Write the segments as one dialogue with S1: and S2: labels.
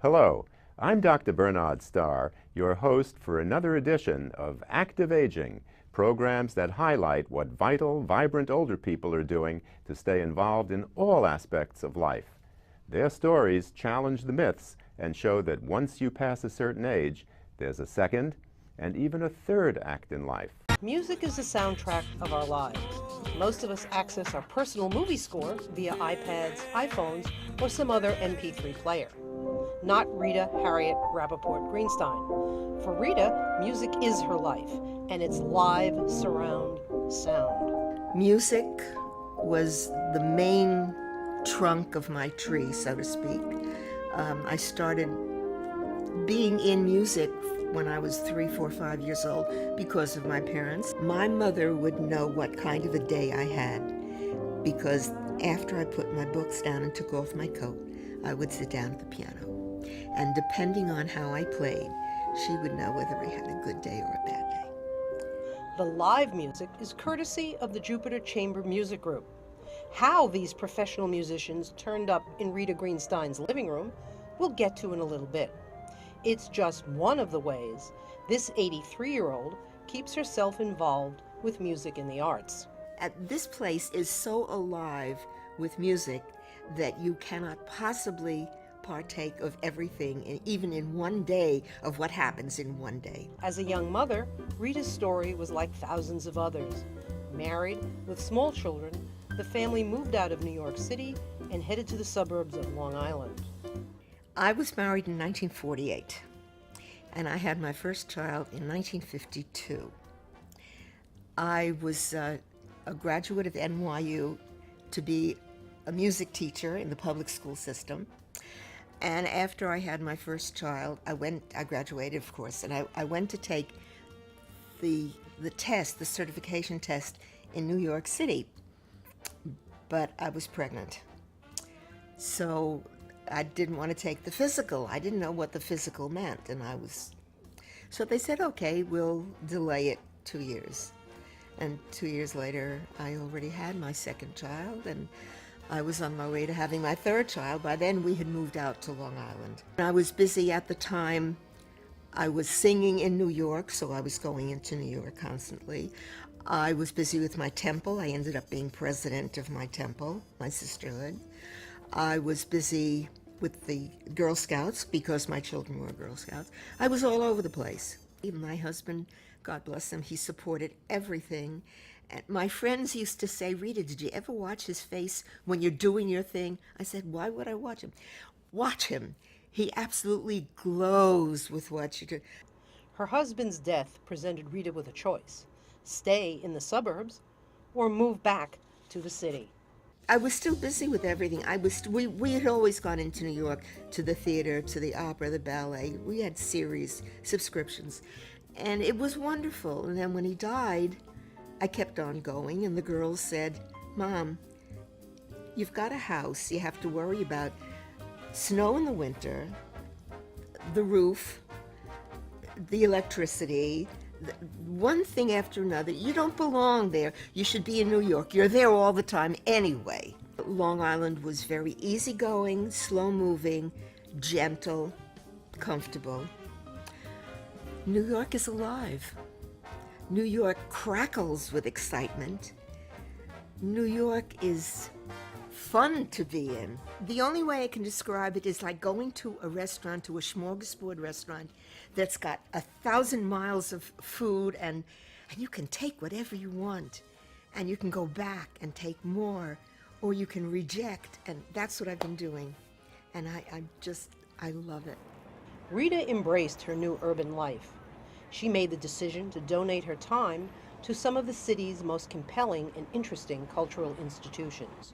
S1: Hello, I'm Dr. Bernard Starr, your host for another edition of Active Aging, programs that highlight what vital, vibrant older people are doing to stay involved in all aspects of life. Their stories challenge the myths and show that once you pass a certain age, there's a second and even a third act in life.
S2: Music is the soundtrack of our lives. Most of us access our personal movie score via iPads, iPhones, or some other MP3 player. Not Rita Harriet Rappaport Greenstein. For Rita, music is her life, and it's live surround sound.
S3: Music was the main trunk of my tree, so to speak. I started being in music when I was 3, 4, 5 years old because of my parents. My mother would know what kind of a day I had because after I put my books down and took off my coat, I would sit down at the piano. And depending on how I played, she would know whether I had a good day or a bad day.
S2: The live music is courtesy of the Jupiter Chamber Music Group. How these professional musicians turned up in Rita Greenstein's living room, we'll get to in a little bit. It's just one of the ways this 83-year-old keeps herself involved with music and the arts.
S3: This place is so alive with music that you cannot possibly partake of everything, even in one day, of what happens in one day.
S2: As a young mother, Rita's story was like thousands of others. Married, with small children, the family moved out of New York City and headed to the suburbs of Long Island.
S3: I was married in 1948, and I had my first child in 1952. I was a graduate of NYU to be a music teacher in the public school system. And after I had my first child, I graduated, of course, and I went to take the test, the certification test in New York City, but I was pregnant. So I didn't want to take the physical. I didn't know what the physical meant, so they said, okay, we'll delay it 2 years. And 2 years later, I already had my second child, and I was on my way to having my third child. By then, we had moved out to Long Island. I was busy at the time. I was singing in New York, so I was going into New York constantly. I was busy with my temple. I ended up being president of my temple, my sisterhood. I was busy with the Girl Scouts because my children were Girl Scouts. I was all over the place. Even my husband, God bless him, he supported everything. And my friends used to say, Rita, did you ever watch his face when you're doing your thing? I said, why would I watch him? Watch him. He absolutely glows with what you do.
S2: Her husband's death presented Rita with a choice: stay in the suburbs or move back to the city.
S3: I was still busy with everything. We had always gone into New York to the theater, to the opera, the ballet. We had series subscriptions, and it was wonderful. And then when he died, I kept on going, and the girls said, Mom, you've got a house. You have to worry about snow in the winter, the roof, the electricity, one thing after another. You don't belong there. You should be in New York. You're there all the time anyway. Long Island was very easygoing, slow-moving, gentle, comfortable. New York is alive. New York crackles with excitement. New York is fun to be in. The only way I can describe it is like going to a restaurant, to a smorgasbord restaurant that's got 1,000 miles of food, and you can take whatever you want, and you can go back and take more, or you can reject, and that's what I've been doing. And I love it.
S2: Rita embraced her new urban life. She made the decision to donate her time to some of the city's most compelling and interesting cultural institutions.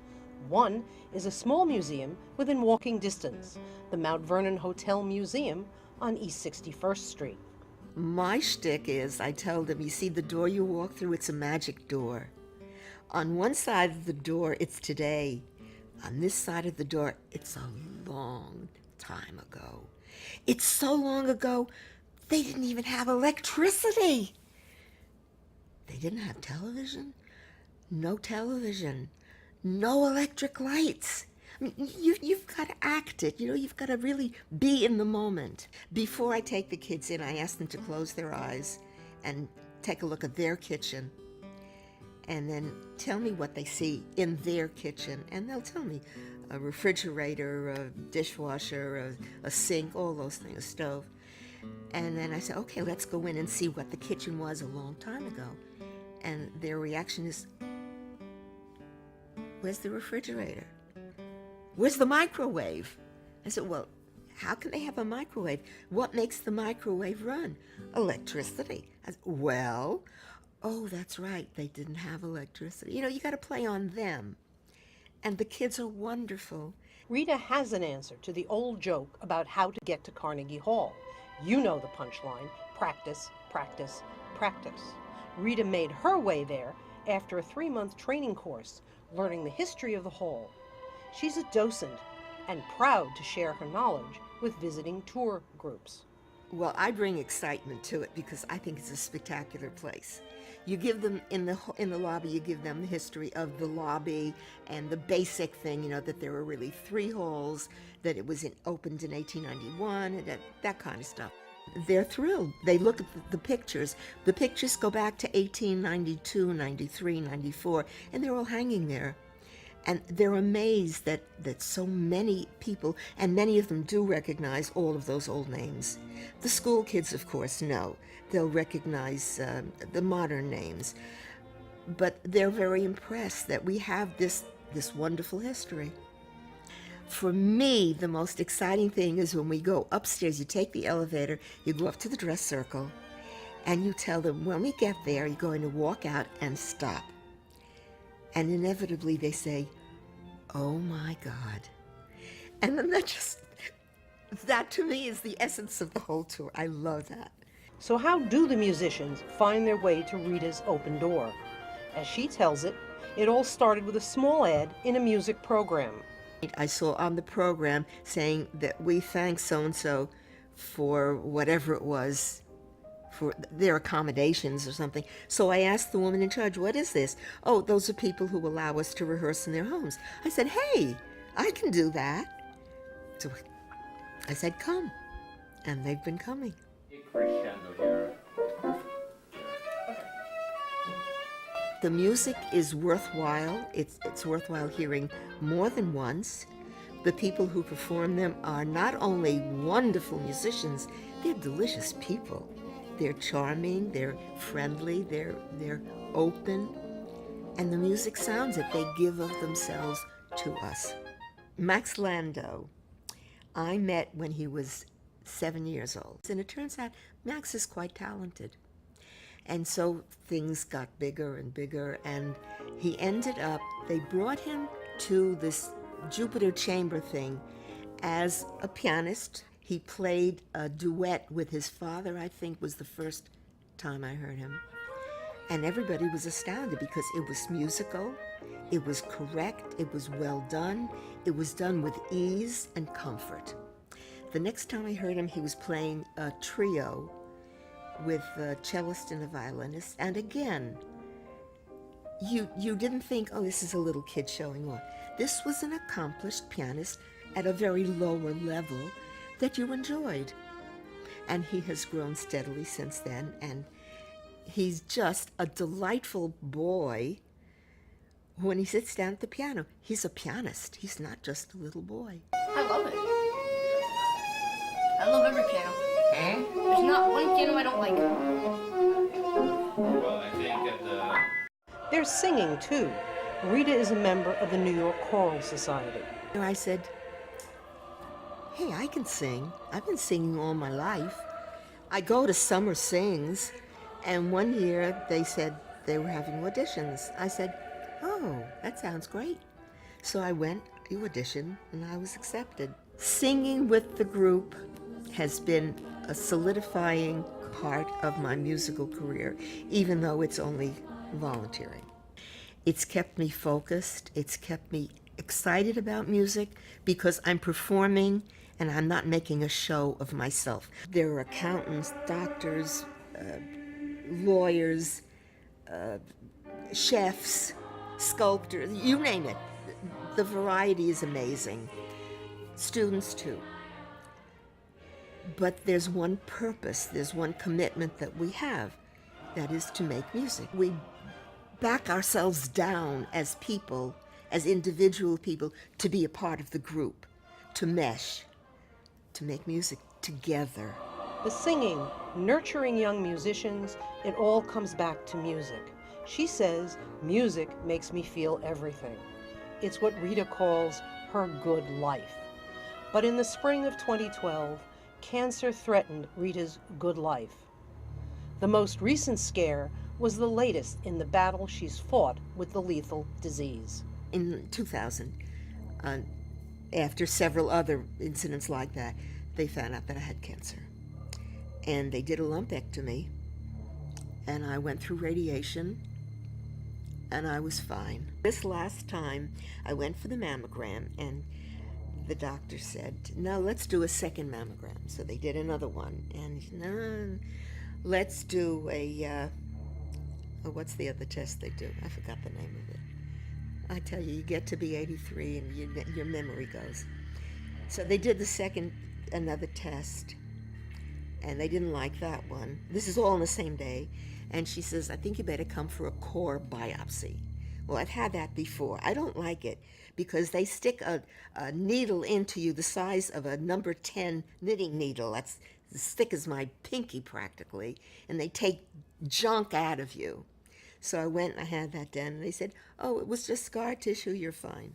S2: One is a small museum within walking distance, the Mount Vernon Hotel Museum on East 61st Street.
S3: My shtick is, I tell them, you see the door you walk through, it's a magic door. On one side of the door, it's today. On this side of the door, it's a long time ago. It's so long ago, they didn't even have electricity. They didn't have television, no electric lights. I mean, you've got to act it, you've got to really be in the moment. Before I take the kids in, I ask them to close their eyes and take a look at their kitchen, and then tell me what they see in their kitchen. And they'll tell me a refrigerator, a dishwasher, a sink, all those things, a stove. And then I say, okay, let's go in and see what the kitchen was a long time ago. And their reaction is, where's the refrigerator? Where's the microwave? I said, well, how can they have a microwave? What makes the microwave run? Electricity. I said, well, oh, that's right, they didn't have electricity. You got to play on them. And the kids are wonderful.
S2: Rita has an answer to the old joke about how to get to Carnegie Hall. You know the punchline: practice, practice, practice. Rita made her way there after a 3-month training course, learning the history of the hall. She's a docent and proud to share her knowledge with visiting tour groups.
S3: Well, I bring excitement to it because I think it's a spectacular place. You give them, in the lobby, you give them the history of the lobby and the basic thing, that there were really 3 halls, that it was opened in 1891, and that kind of stuff. They're thrilled. They look at the pictures. The pictures go back to 1892, 93, 94, and they're all hanging there. And they're amazed that so many people, and many of them do recognize all of those old names. The school kids, of course, know. They'll recognize the modern names. But they're very impressed that we have this wonderful history. For me, the most exciting thing is when we go upstairs, you take the elevator, you go up to the dress circle, and you tell them, when we get there, you're going to walk out and stop. And inevitably they say, oh my God. And then that to me is the essence of the whole tour. I love that.
S2: So how do the musicians find their way to Rita's open door? As she tells it, it all started with a small ad in a music program.
S3: I saw on the program saying that we thank so-and-so for whatever it was, for their accommodations or something. So I asked the woman in charge, what is this? Oh, those are people who allow us to rehearse in their homes. I said, hey, I can do that. So I said, come. And they've been coming.
S4: Crescendo here.
S3: The music is worthwhile. It's worthwhile hearing more than once. The people who perform them are not only wonderful musicians, they're delicious people. They're charming, they're friendly, they're open, and the music sounds that they give of themselves to us. Max Landau, I met when he was 7 years old, and it turns out Max is quite talented. And so things got bigger and bigger, and he ended up, they brought him to this Jupiter Chamber thing as a pianist. He played a duet with his father, I think was the first time I heard him. And everybody was astounded because it was musical, it was correct, it was well done, it was done with ease and comfort. The next time I heard him, he was playing a trio with a cellist and a violinist, and again, you didn't think, oh, this is a little kid showing off. This was an accomplished pianist at a very lower level that you enjoyed. And he has grown steadily since then, and he's just a delightful boy. When he sits down at the piano, he's a pianist. He's not just a little boy.
S5: I love it. I love every piano. There's not one piano I don't like.
S4: Well, I think that
S2: There's singing, too. Rita is a member of the New York Choral Society.
S3: I said, hey, I can sing. I've been singing all my life. I go to summer sings, and one year they said they were having auditions. I said, oh, that sounds great. So I went, I auditioned, and I was accepted. Singing with the group has been a solidifying part of my musical career, even though it's only volunteering. It's kept me focused. It's kept me excited about music because I'm performing and I'm not making a show of myself. There are accountants, doctors, lawyers, chefs, sculptors, you name it. The variety is amazing. Students too. But there's one purpose, there's one commitment that we have, that is to make music. We back ourselves down as people, as individual people, to be a part of the group, to mesh, to make music together.
S2: The singing, nurturing young musicians, it all comes back to music. She says, music makes me feel everything. It's what Rita calls her good life. But in the spring of 2012, cancer threatened Rita's good life. The most recent scare was the latest in the battle she's fought with the lethal disease.
S3: In 2000, after several other incidents like that, they found out that I had cancer. And they did a lumpectomy, and I went through radiation, and I was fine. This last time, I went for the mammogram, and the doctor said, no, let's do a second mammogram. So they did another one, and no, let's do what's the other test they do? I forgot the name of it. I tell you, you get to be 83 and your memory goes. So they did another test, and they didn't like that one. This is all on the same day. And she says, I think you better come for a core biopsy. Well, I've had that before. I don't like it because they stick a needle into you the size of a number 10 knitting needle. That's as thick as my pinky practically. And they take junk out of you. So I went and I had that done. And they said, oh, it was just scar tissue, you're fine.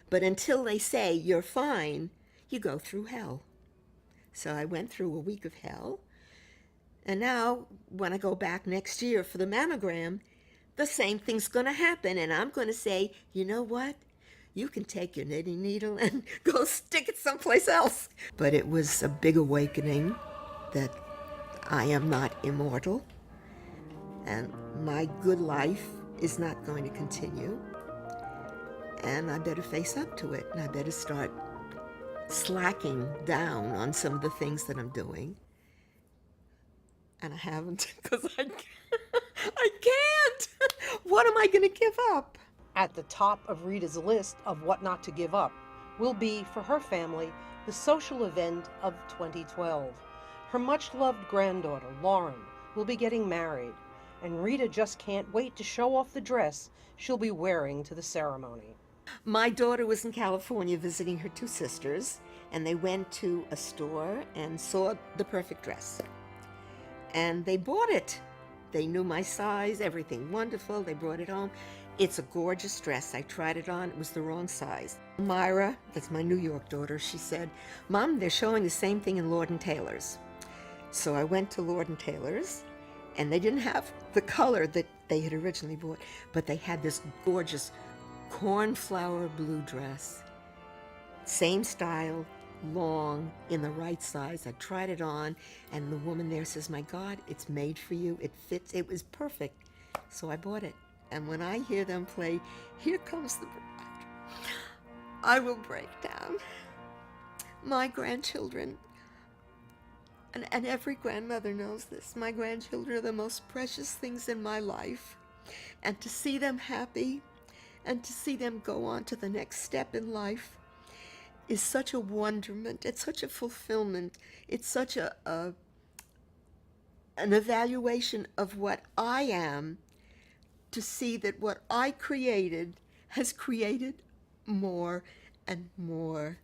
S3: But until they say you're fine, you go through hell. So I went through a week of hell. And now, when I go back next year for the mammogram, the same thing's going to happen. And I'm going to say, you know what? You can take your knitting needle and go stick it someplace else. But it was a big awakening that I am not immortal. And my good life is not going to continue. And I better face up to it. And I better start slacking down on some of the things that I'm doing. And I haven't, because I can't. What am I going to give up?
S2: At the top of Rita's list of what not to give up will be, for her family, the social event of 2012. Her much-loved granddaughter, Lauren, will be getting married, and Rita just can't wait to show off the dress she'll be wearing to the ceremony.
S3: My daughter was in California visiting her two sisters, and they went to a store and saw the perfect dress. And they bought it. They knew my size, everything wonderful. They brought it home. It's a gorgeous dress. I tried it on. It was the wrong size. Myra, that's my New York daughter, she said, Mom, they're showing the same thing in Lord & Taylor's. So I went to Lord & Taylor's, and they didn't have the color that they had originally bought, but they had this gorgeous cornflower blue dress. Same style, long, in the right size. I tried it on, and the woman there says, my God, it's made for you. It fits. It was perfect. So I bought it. And when I hear them play, Here Comes the Bride, I will break down. My grandchildren, and every grandmother knows this, my grandchildren are the most precious things in my life. And to see them happy and to see them go on to the next step in life is such a wonderment. It's such a fulfillment. It's such an evaluation of what I am, to see that what I created has created more and more,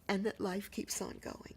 S3: and that life keeps on going.